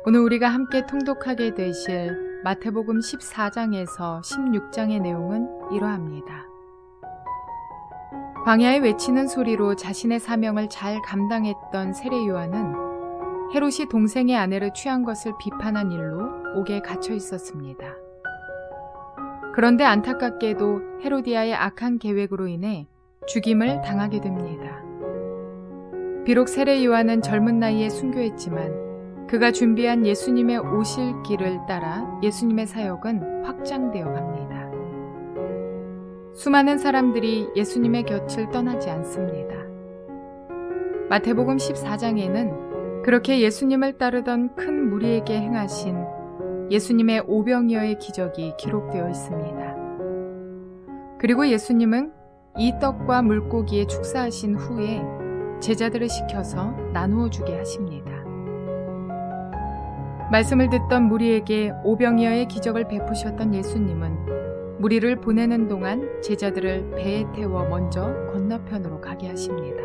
오늘 우리가 함께 통독하게 되실 마태복음 14장에서 16장의 내용은 이러합니다. 광야에 외치는 소리로 자신의 사명을 잘 감당했던 세례 요한은 헤롯이 동생의 아내를 취한 것을 비판한 일로 옥에 갇혀 있었습니다. 그런데 안타깝게도 헤로디아의 악한 계획으로 인해 죽임을 당하게 됩니다. 비록 세례 요한은 젊은 나이에 순교했지만 그가 준비한 예수님의 오실 길을 따라 예수님의 사역은 확장되어 갑니다. 수많은 사람들이 예수님의 곁을 떠나지 않습니다. 마태복음 14장에는 그렇게 예수님을 따르던 큰 무리에게 행하신 예수님의 오병이어의 기적이 기록되어 있습니다. 그리고 예수님은 이 떡과 물고기에 축사하신 후에 제자들을 시켜서 나누어 주게 하십니다. 말씀을 듣던 무리에게 오병이어의 기적을 베푸셨던 예수님은 무리를 보내는 동안 제자들을 배에 태워 먼저 건너편으로 가게 하십니다.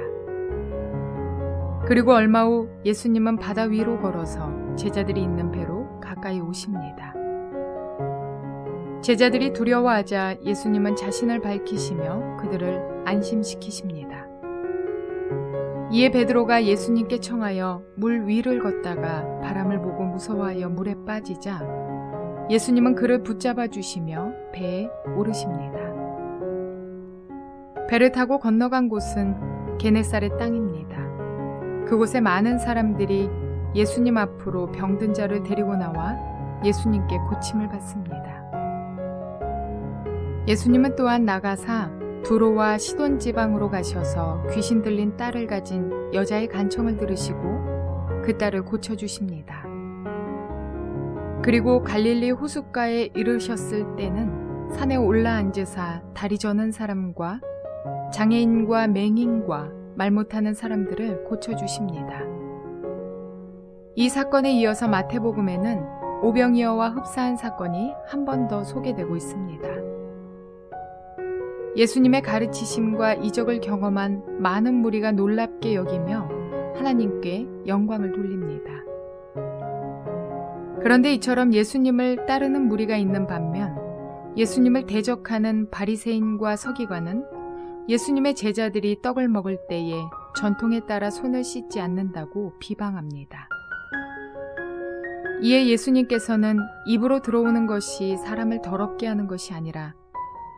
그리고 얼마 후 예수님은 바다 위로 걸어서 제자들이 있는 배로 가까이 오십니다. 제자들이 두려워하자 예수님은 자신을 밝히시며 그들을 안심시키십니다. 이에 베드로가 예수님께 청하여 물 위를 걷다가 바람을 보고 무서워하여 물에 빠지자 예수님은 그를 붙잡아 주시며 배에 오르십니다. 배를 타고 건너간 곳은 게네사렛 땅입니다. 그곳에 많은 사람들이 예수님 앞으로 병든 자를 데리고 나와 예수님께 고침을 받습니다. 예수님은 또한 나가사 두로와 시돈 지방으로 가셔서 귀신 들린 딸을 가진 여자의 간청을 들으시고 그 딸을 고쳐주십니다. 그리고 갈릴리 호숫가에 이르셨을 때는 산에 올라 앉으사 다리 저는 사람과 장애인과 맹인과 말 못하는 사람들을 고쳐주십니다. 이 사건에 이어서 마태복음에는 오병이어와 흡사한 사건이 한 번 더 소개되고 있습니다. 예수님의 가르치심과 이적을 경험한 많은 무리가 놀랍게 여기며 하나님께 영광을 돌립니다. 그런데 이처럼 예수님을 따르는 무리가 있는 반면 예수님을 대적하는 바리새인과 서기관은 예수님의 제자들이 떡을 먹을 때에 전통에 따라 손을 씻지 않는다고 비방합니다. 이에 예수님께서는 입으로 들어오는 것이 사람을 더럽게 하는 것이 아니라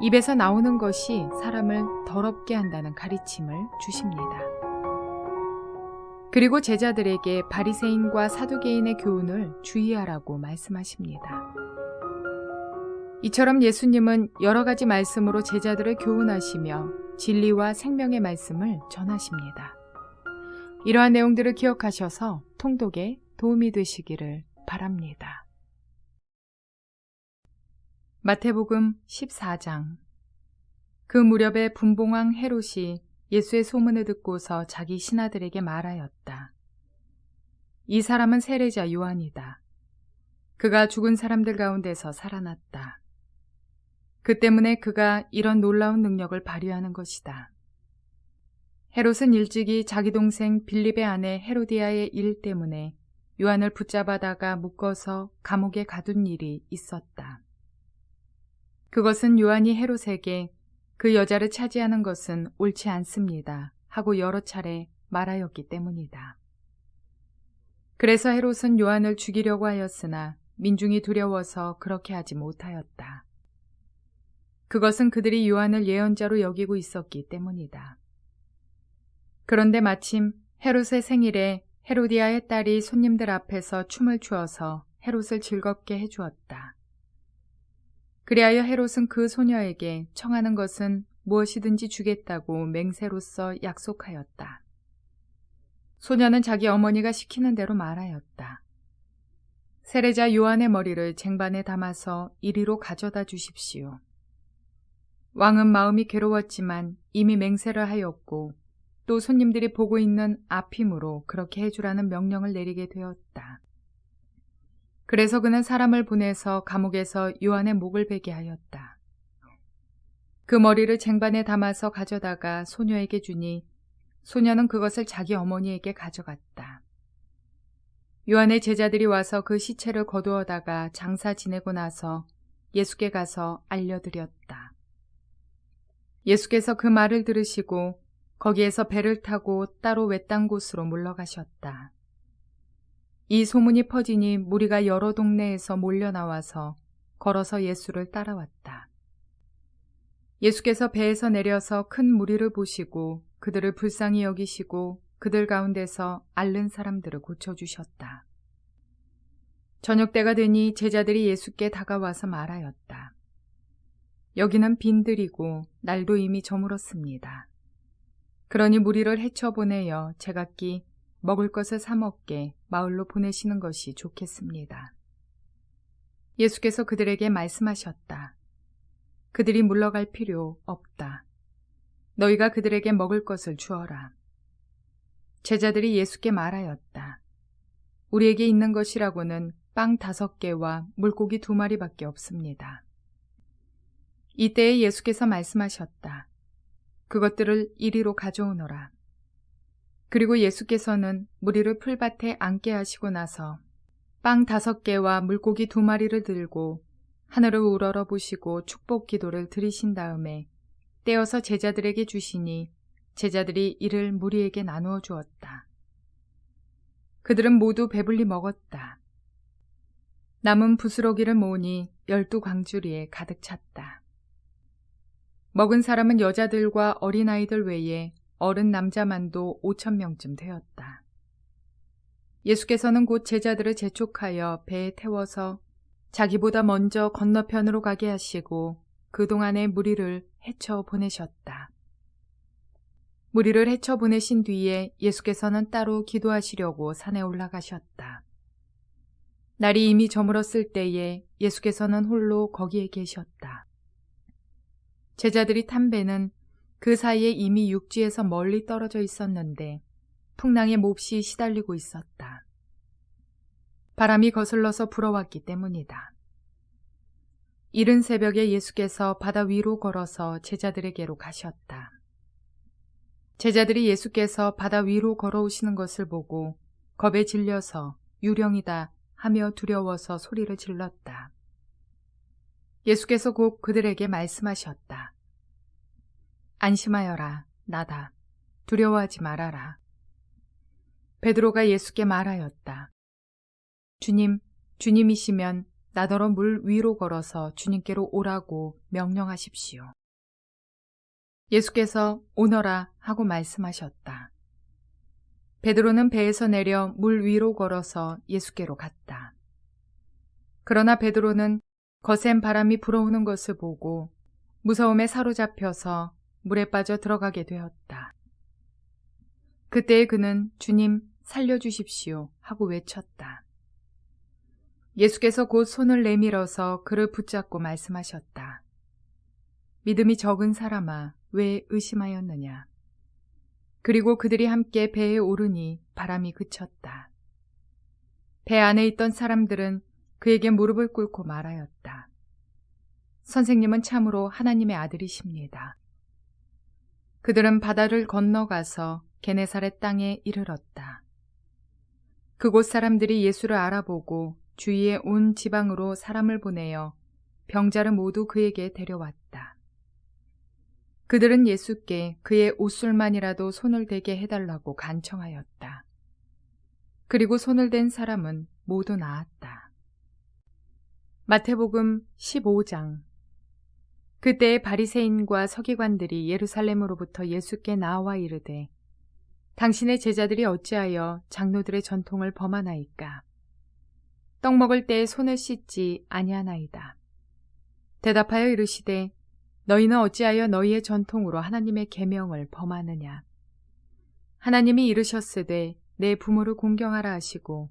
입에서 나오는 것이 사람을 더럽게 한다는 가르침을 주십니다. 그리고 제자들에게 바리새인과 사두개인의 교훈을 주의하라고 말씀하십니다. 이처럼 예수님은 여러 가지 말씀으로 제자들을 교훈하시며 진리와 생명의 말씀을 전하십니다. 이러한 내용들을 기억하셔서 통독에 도움이 되시기를 바랍니다. 마태복음 14장. 그 무렵에 분봉왕 헤롯이 예수의 소문을 듣고서 자기 신하들에게 말하였다. 이 사람은 세례자 요한이다. 그가 죽은 사람들 가운데서 살아났다. 그 때문에 그가 이런 놀라운 능력을 발휘하는 것이다. 헤롯은 일찍이 자기 동생 빌립의 아내 헤로디아의 일 때문에 요한을 붙잡아다가 묶어서 감옥에 가둔 일이 있었다. 그것은 요한이 헤롯에게 그 여자를 차지하는 것은 옳지 않습니다 하고 여러 차례 말하였기 때문이다. 그래서 헤롯은 요한을 죽이려고 하였으나 민중이 두려워서 그렇게 하지 못하였다. 그것은 그들이 요한을 예언자로 여기고 있었기 때문이다. 그런데 마침 헤롯의 생일에 헤로디아의 딸이 손님들 앞에서 춤을 추어서 헤롯을 즐겁게 해주었다. 그리하여 헤롯은 그 소녀에게 청하는 것은 무엇이든지 주겠다고 맹세로써 약속하였다. 소녀는 자기 어머니가 시키는 대로 말하였다. 세례자 요한의 머리를 쟁반에 담아서 이리로 가져다 주십시오. 왕은 마음이 괴로웠지만 이미 맹세를 하였고 또 손님들이 보고 있는 앞이므로 그렇게 해주라는 명령을 내리게 되었다. 그래서 그는 사람을 보내서 감옥에서 요한의 목을 베게 하였다. 그 머리를 쟁반에 담아서 가져다가 소녀에게 주니 소녀는 그것을 자기 어머니에게 가져갔다. 요한의 제자들이 와서 그 시체를 거두어다가 장사 지내고 나서 예수께 가서 알려드렸다. 예수께서 그 말을 들으시고 거기에서 배를 타고 따로 외딴 곳으로 물러가셨다. 이 소문이 퍼지니 무리가 여러 동네에서 몰려나와서 걸어서 예수를 따라왔다. 예수께서 배에서 내려서 큰 무리를 보시고 그들을 불쌍히 여기시고 그들 가운데서 앓는 사람들을 고쳐주셨다. 저녁 때가 되니 제자들이 예수께 다가와서 말하였다. 여기는 빈들이고 날도 이미 저물었습니다. 그러니 무리를 헤쳐보내어 제각기 먹을 것을 사 먹게 마을로 보내시는 것이 좋겠습니다. 예수께서 그들에게 말씀하셨다. 그들이 물러갈 필요 없다. 너희가 그들에게 먹을 것을 주어라. 제자들이 예수께 말하였다. 우리에게 있는 것이라고는 빵 5개와 물고기 2마리밖에 없습니다. 이때에 예수께서 말씀하셨다. 그것들을 이리로 가져오너라. 그리고 예수께서는 무리를 풀밭에 앉게 하시고 나서 빵 5개와 물고기 2마리를 들고 하늘을 우러러 보시고 축복 기도를 드리신 다음에 떼어서 제자들에게 주시니 제자들이 이를 무리에게 나누어 주었다. 그들은 모두 배불리 먹었다. 남은 부스러기를 모으니 12광주리에 가득 찼다. 먹은 사람은 여자들과 어린아이들 외에 어른 남자만도 5,000명쯤 되었다. 예수께서는 곧 제자들을 재촉하여 배에 태워서 자기보다 먼저 건너편으로 가게 하시고 그동안의 무리를 헤쳐 보내셨다. 무리를 헤쳐 보내신 뒤에 예수께서는 따로 기도하시려고 산에 올라가셨다. 날이 이미 저물었을 때에 예수께서는 홀로 거기에 계셨다. 제자들이 탄 배는 그 사이에 이미 육지에서 멀리 떨어져 있었는데 풍랑에 몹시 시달리고 있었다. 바람이 거슬러서 불어왔기 때문이다. 이른 새벽에 예수께서 바다 위로 걸어서 제자들에게로 가셨다. 제자들이 예수께서 바다 위로 걸어오시는 것을 보고 겁에 질려서 유령이다 하며 두려워서 소리를 질렀다. 예수께서 곧 그들에게 말씀하셨다. 안심하여라, 나다. 두려워하지 말아라. 베드로가 예수께 말하였다. 주님, 주님이시면 나더러 물 위로 걸어서 주님께로 오라고 명령하십시오. 예수께서 오너라 하고 말씀하셨다. 베드로는 배에서 내려 물 위로 걸어서 예수께로 갔다. 그러나 베드로는 거센 바람이 불어오는 것을 보고 무서움에 사로잡혀서 물에 빠져 들어가게 되었다. 그때에 그는 주님 살려주십시오 하고 외쳤다. 예수께서 곧 손을 내밀어서 그를 붙잡고 말씀하셨다. 믿음이 적은 사람아, 왜 의심하였느냐? 그리고 그들이 함께 배에 오르니 바람이 그쳤다. 배 안에 있던 사람들은 그에게 무릎을 꿇고 말하였다. 선생님은 참으로 하나님의 아들이십니다. 그들은 바다를 건너가서 게네사렛 땅에 이르렀다. 그곳 사람들이 예수를 알아보고 주위에 온 지방으로 사람을 보내어 병자를 모두 그에게 데려왔다. 그들은 예수께 그의 옷술만이라도 손을 대게 해달라고 간청하였다. 그리고 손을 댄 사람은 모두 나았다. 마태복음 15장. 그때에 바리새인과 서기관들이 예루살렘으로부터 예수께 나와 이르되 당신의 제자들이 어찌하여 장로들의 전통을 범하나이까? 떡 먹을 때에 손을 씻지 아니하나이다. 대답하여 이르시되 너희는 어찌하여 너희의 전통으로 하나님의 계명을 범하느냐? 하나님이 이르셨으되 내 부모를 공경하라 하시고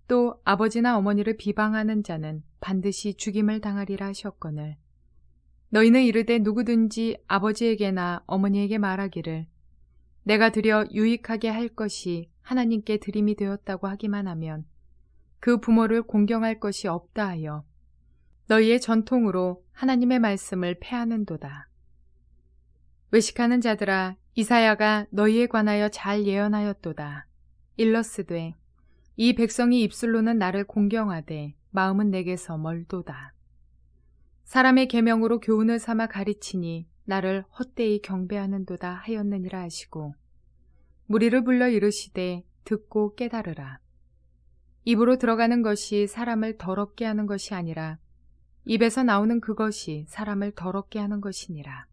또 아버지나 어머니를 비방하는 자는 반드시 죽임을 당하리라 하셨거늘 너희는 이르되 누구든지 아버지에게나 어머니에게 말하기를 내가 드려 유익하게 할 것이 하나님께 드림이 되었다고 하기만 하면 그 부모를 공경할 것이 없다 하여 너희의 전통으로 하나님의 말씀을 폐하는도다. 외식하는 자들아, 이사야가 너희에 관하여 잘 예언하였도다. 일러스되 이 백성이 입술로는 나를 공경하되 마음은 내게서 멀도다. 사람의 계명으로 교훈을 삼아 가르치니 나를 헛되이 경배하는도다 하였느니라 하시고 무리를 불러 이르시되 듣고 깨달으라. 입으로 들어가는 것이 사람을 더럽게 하는 것이 아니라 입에서 나오는 그것이 사람을 더럽게 하는 것이니라.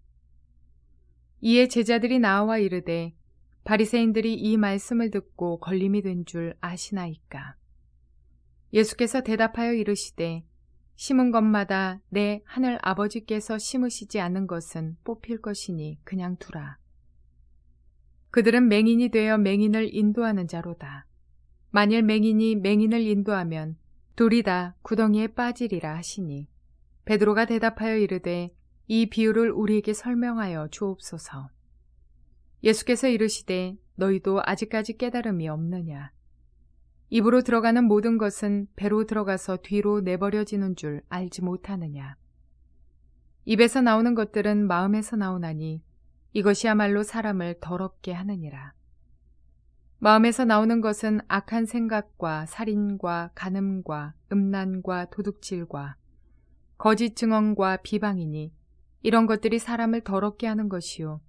이에 제자들이 나와 이르되 바리새인들이 이 말씀을 듣고 걸림이 된 줄 아시나이까. 예수께서 대답하여 이르시되 심은 것마다 내 하늘 아버지께서 심으시지 않은 것은 뽑힐 것이니 그냥 두라. 그들은 맹인이 되어 맹인을 인도하는 자로다. 만일 맹인이 맹인을 인도하면 둘이 다 구덩이에 빠지리라 하시니 베드로가 대답하여 이르되 이 비유를 우리에게 설명하여 주옵소서. 예수께서 이르시되 너희도 아직까지 깨달음이 없느냐. 입으로 들어가는 모든 것은 배로 들어가서 뒤로 내버려지는 줄 알지 못하느냐. 입에서 나오는 것들은 마음에서 나오나니 이것이야말로 사람을 더럽게 하느니라. 마음에서 나오는 것은 악한 생각과 살인과 간음과 음란과 도둑질과 거짓 증언과 비방이니 이런 것들이 사람을 더럽게 하는 것이요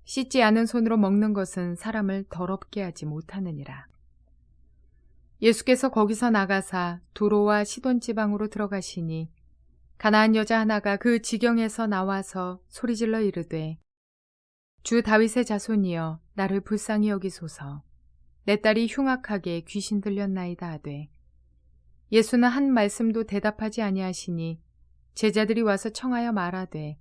씻지 않은 손으로 먹는 것은 사람을 더럽게 하지 못하느니라. 예수께서 거기서 나가사 두로와 시돈 지방으로 들어가시니 가나안 여자 하나가 그 지경에서 나와서 소리질러 이르되 주 다윗의 자손이여 나를 불쌍히 여기소서. 내 딸이 흉악하게 귀신 들렸나이다 하되 예수는 한 말씀도 대답하지 아니하시니 제자들이 와서 청하여 말하되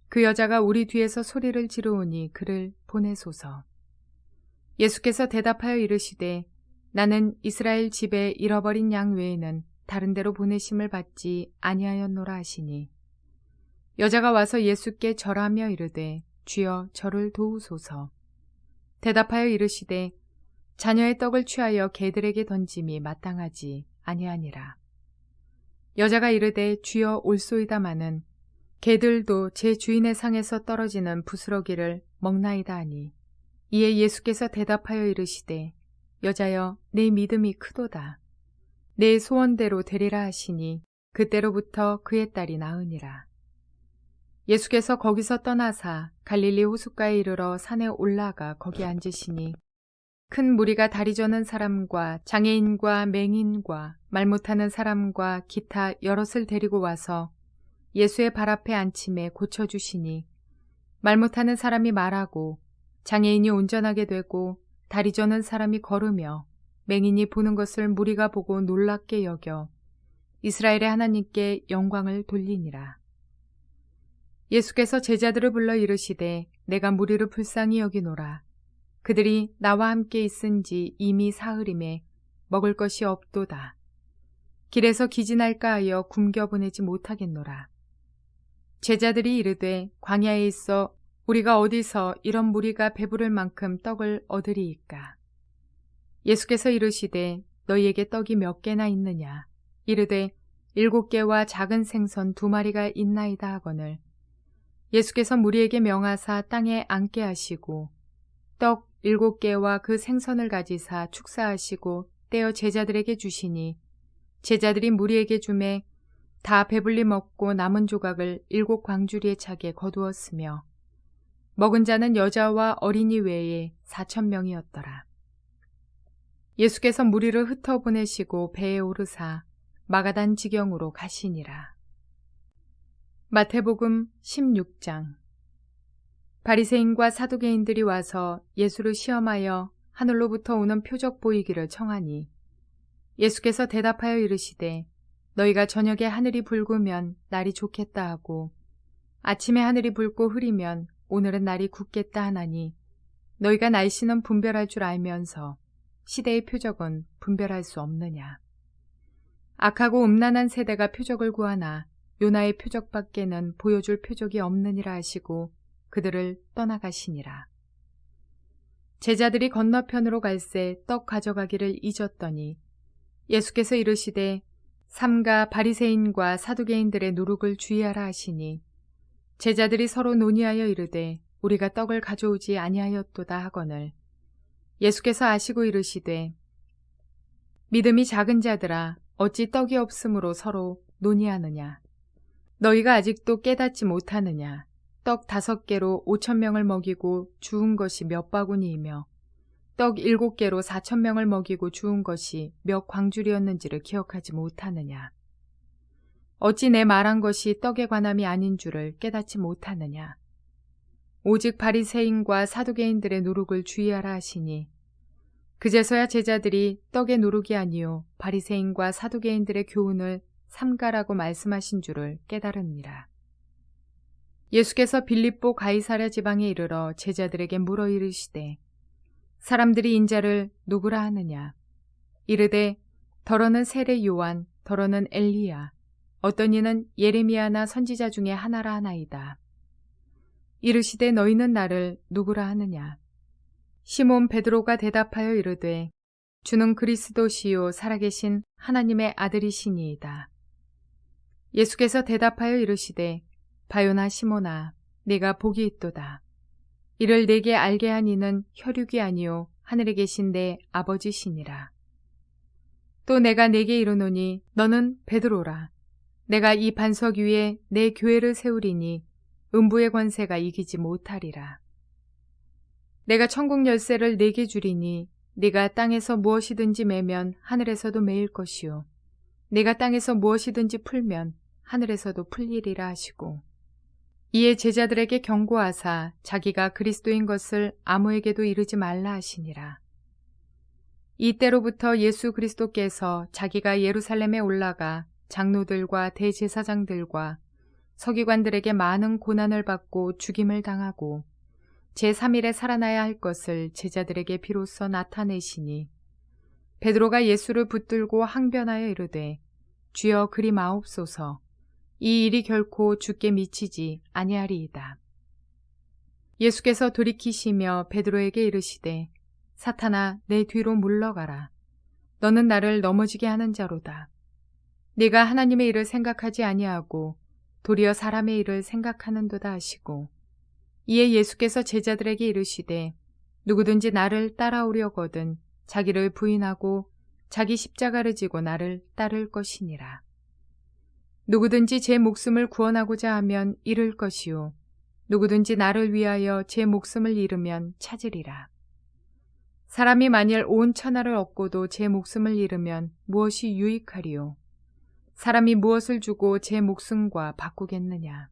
그 여자가 우리 뒤에서 소리를 지르오니 그를 보내소서. 예수께서 대답하여 이르시되 나는 이스라엘 집에 잃어버린 양 외에는 다른 데로 보내심을 받지 아니하였노라 하시니 여자가 와서 예수께 절하며 이르되 주여 저를 도우소서. 대답하여 이르시되 자녀의 떡을 취하여 개들에게 던짐이 마땅하지 아니하니라. 여자가 이르되 주여 올소이다마는 개들도 제 주인의 상에서 떨어지는 부스러기를 먹나이다 하니 이에 예수께서 대답하여 이르시되 여자여 내 믿음이 크도다. 내 소원대로 되리라 하시니 그때로부터 그의 딸이 나으니라. 예수께서 거기서 떠나사 갈릴리 호숫가에 이르러 산에 올라가 거기 앉으시니 큰 무리가 다리 저는 사람과 장애인과 맹인과 말 못하는 사람과 기타 여럿을 데리고 와서 예수의 발 앞에 앉힘에 고쳐주시니 말 못하는 사람이 말하고 장애인이 온전하게 되고 다리 저는 사람이 걸으며 맹인이 보는 것을 무리가 보고 놀랍게 여겨 이스라엘의 하나님께 영광을 돌리니라. 예수께서 제자들을 불러 이르시되 내가 무리를 불쌍히 여기노라. 그들이 나와 함께 있은지 이미 사흘임에 먹을 것이 없도다. 길에서 기진할까 하여 굶겨보내지 못하겠노라. 제자들이 이르되 광야에 있어 우리가 어디서 이런 무리가 배부를 만큼 떡을 얻으리이까. 예수께서 이르시되 너희에게 떡이 몇 개나 있느냐. 이르되 7개와 작은 생선 2마리가 있나이다 하거늘 예수께서 무리에게 명하사 땅에 앉게 하시고 떡 7개와 그 생선을 가지사 축사하시고 떼어 제자들에게 주시니 제자들이 무리에게 주매 다 배불리 먹고 남은 조각을 7광주리에 차게 거두었으며 먹은 자는 여자와 어린이 외에 4,000명이었더라. 예수께서 무리를 흩어보내시고 배에 오르사 마가단 지경으로 가시니라. 마태복음 16장. 바리새인과 사두개인들이 와서 예수를 시험하여 하늘로부터 오는 표적 보이기를 청하니 예수께서 대답하여 이르시되 너희가 저녁에 하늘이 붉으면 날이 좋겠다 하고 아침에 하늘이 붉고 흐리면 오늘은 날이 굳겠다 하나니 너희가 날씨는 분별할 줄 알면서 시대의 표적은 분별할 수 없느냐. 악하고 음란한 세대가 표적을 구하나 요나의 표적밖에는 보여줄 표적이 없느니라 하시고 그들을 떠나가시니라. 제자들이 건너편으로 갈새 떡 가져가기를 잊었더니 예수께서 이르시되 삼가 바리새인과 사두개인들의 누룩을 주의하라 하시니 제자들이 서로 논의하여 이르되 우리가 떡을 가져오지 아니하였도다 하거늘 예수께서 아시고 이르시되 믿음이 작은 자들아, 어찌 떡이 없으므로 서로 논의하느냐. 너희가 아직도 깨닫지 못하느냐. 떡 5개로 5,000명을 먹이고 주운 것이 몇 바구니이며 떡 7개로 4,000명을 먹이고 주운 것이 몇 광줄이었는지를 기억하지 못하느냐. 어찌 내 말한 것이 떡에 관함이 아닌 줄을 깨닫지 못하느냐. 오직 바리새인과 사두개인들의 누룩을 주의하라 하시니 그제서야 제자들이 떡의 누룩이 아니요 바리새인과 사두개인들의 교훈을 삼가라고 말씀하신 줄을 깨달으니라. 예수께서 빌립보 가이사랴 지방에 이르러 제자들에게 물어 이르시되 사람들이 인자를 누구라 하느냐. 이르되 더러는 세례 요한, 더러는 엘리야, 어떤 이는 예레미야나 선지자 중에 하나라 하나이다. 이르시되 너희는 나를 누구라 하느냐. 시몬 베드로가 대답하여 이르되 주는 그리스도시요 살아계신 하나님의 아들이시니이다. 예수께서 대답하여 이르시되 바요나 시몬아, 네가 복이 있도다. 이를 내게 알게 한 이는 혈육이 아니요 하늘에 계신 내 아버지시니라. 또 내가 네게 이르노니 너는 베드로라. 내가 이 반석 위에 내 교회를 세우리니 음부의 권세가 이기지 못하리라. 내가 천국 열쇠를 네게 주리니 네가 땅에서 무엇이든지 매면 하늘에서도 매일 것이요 네가 땅에서 무엇이든지 풀면 하늘에서도 풀리리라 하시고 이에 제자들에게 경고하사 자기가 그리스도인 것을 아무에게도 이르지 말라 하시니라. 이때로부터 예수 그리스도께서 자기가 예루살렘에 올라가 장로들과 대제사장들과 서기관들에게 많은 고난을 받고 죽임을 당하고 제3일에 살아나야 할 것을 제자들에게 비로소 나타내시니 베드로가 예수를 붙들고 항변하여 이르되 주여 그리 마옵소서. 이 일이 결코 주께 미치지 아니하리이다. 예수께서 돌이키시며 베드로에게 이르시되 사탄아 내 뒤로 물러가라. 너는 나를 넘어지게 하는 자로다. 네가 하나님의 일을 생각하지 아니하고 도리어 사람의 일을 생각하는도다 하시고 이에 예수께서 제자들에게 이르시되 누구든지 나를 따라오려거든 자기를 부인하고 자기 십자가를 지고 나를 따를 것이니라. 누구든지 제 목숨을 구원하고자 하면 잃을 것이요 누구든지 나를 위하여 제 목숨을 잃으면 찾으리라. 사람이 만일 온 천하를 얻고도 제 목숨을 잃으면 무엇이 유익하리요? 사람이 무엇을 주고 제 목숨과 바꾸겠느냐?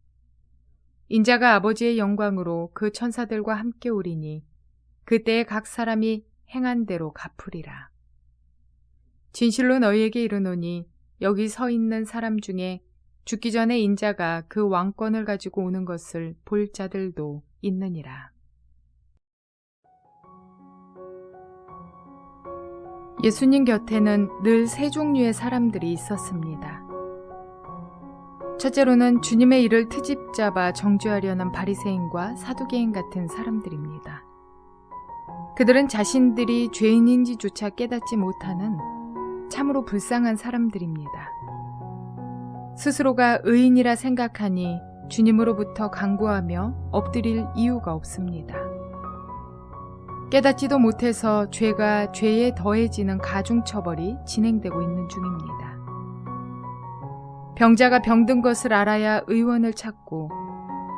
인자가 아버지의 영광으로 그 천사들과 함께 오리니 그때에 각 사람이 행한 대로 갚으리라. 진실로 너희에게 이르노니 여기 서 있는 사람 중에 죽기 전에 인자가 그 왕권을 가지고 오는 것을 볼 자들도 있느니라. 예수님 곁에는 늘 세 종류의 사람들이 있었습니다. 첫째로는 주님의 일을 트집 잡아 정죄하려는 바리새인과 사두개인 같은 사람들입니다. 그들은 자신들이 죄인인지조차 깨닫지 못하는 참으로 불쌍한 사람들입니다. 스스로가 의인이라 생각하니 주님으로부터 간구하며 엎드릴 이유가 없습니다. 깨닫지도 못해서 죄가 죄에 더해지는 가중처벌이 진행되고 있는 중입니다. 병자가 병든 것을 알아야 의원을 찾고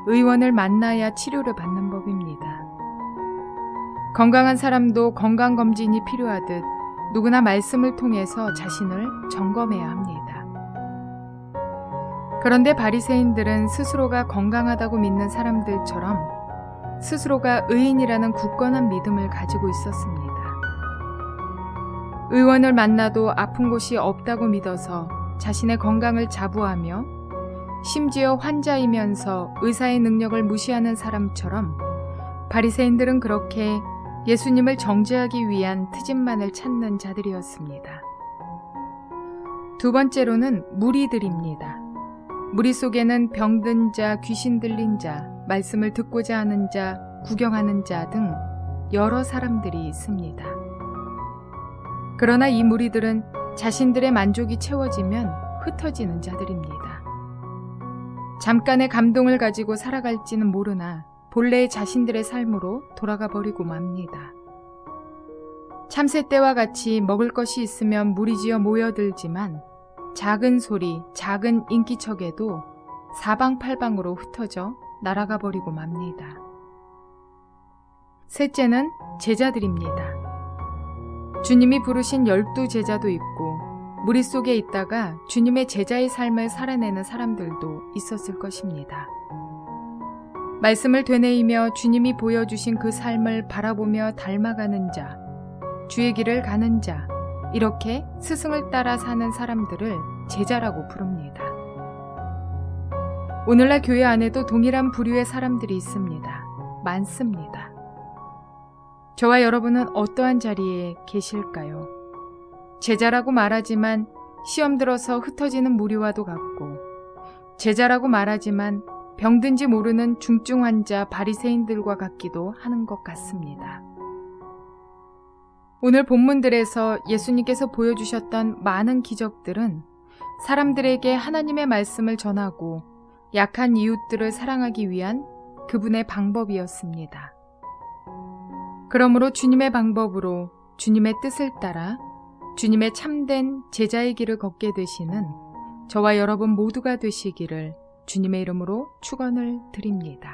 의원을 만나야 치료를 받는 법입니다. 건강한 사람도 건강검진이 필요하듯 누구나 말씀을 통해서 자신을 점검해야 합니다. 그런데 바리새인들은 스스로가 건강하다고 믿는 사람들처럼 스스로가 의인이라는 굳건한 믿음을 가지고 있었습니다. 의원을 만나도 아픈 곳이 없다고 믿어서 자신의 건강을 자부하며 심지어 환자이면서 의사의 능력을 무시하는 사람처럼 바리새인들은 그렇게 예수님을 정죄하기 위한 트집만을 찾는 자들이었습니다. 두 번째로는 무리들입니다. 무리 속에는 병든 자, 귀신 들린 자, 말씀을 듣고자 하는 자, 구경하는 자 등 여러 사람들이 있습니다. 그러나 이 무리들은 자신들의 만족이 채워지면 흩어지는 자들입니다. 잠깐의 감동을 가지고 살아갈지는 모르나 본래의 자신들의 삶으로 돌아가 버리고 맙니다. 참새 때와 같이 먹을 것이 있으면 무리지어 모여들지만 작은 소리, 작은 인기척에도 사방팔방으로 흩어져 날아가 버리고 맙니다. 셋째는 제자들입니다. 주님이 부르신 12 제자도 있고 무리 속에 있다가 주님의 제자의 삶을 살아내는 사람들도 있었을 것입니다. 말씀을 되뇌이며 주님이 보여주신 그 삶을 바라보며 닮아가는 자, 주의 길을 가는 자, 이렇게 스승을 따라 사는 사람들을 제자라고 부릅니다. 오늘날 교회 안에도 동일한 부류의 사람들이 있습니다. 많습니다. 저와 여러분은 어떠한 자리에 계실까요? 제자라고 말하지만 시험 들어서 흩어지는 무리와도 같고, 제자라고 말하지만 병든지 모르는 중증 환자 바리새인들과 같기도 하는 것 같습니다. 오늘 본문들에서 예수님께서 보여주셨던 많은 기적들은 사람들에게 하나님의 말씀을 전하고 약한 이웃들을 사랑하기 위한 그분의 방법이었습니다. 그러므로 주님의 방법으로 주님의 뜻을 따라 주님의 참된 제자의 길을 걷게 되시는 저와 여러분 모두가 되시기를 주님의 이름으로 축원을 드립니다.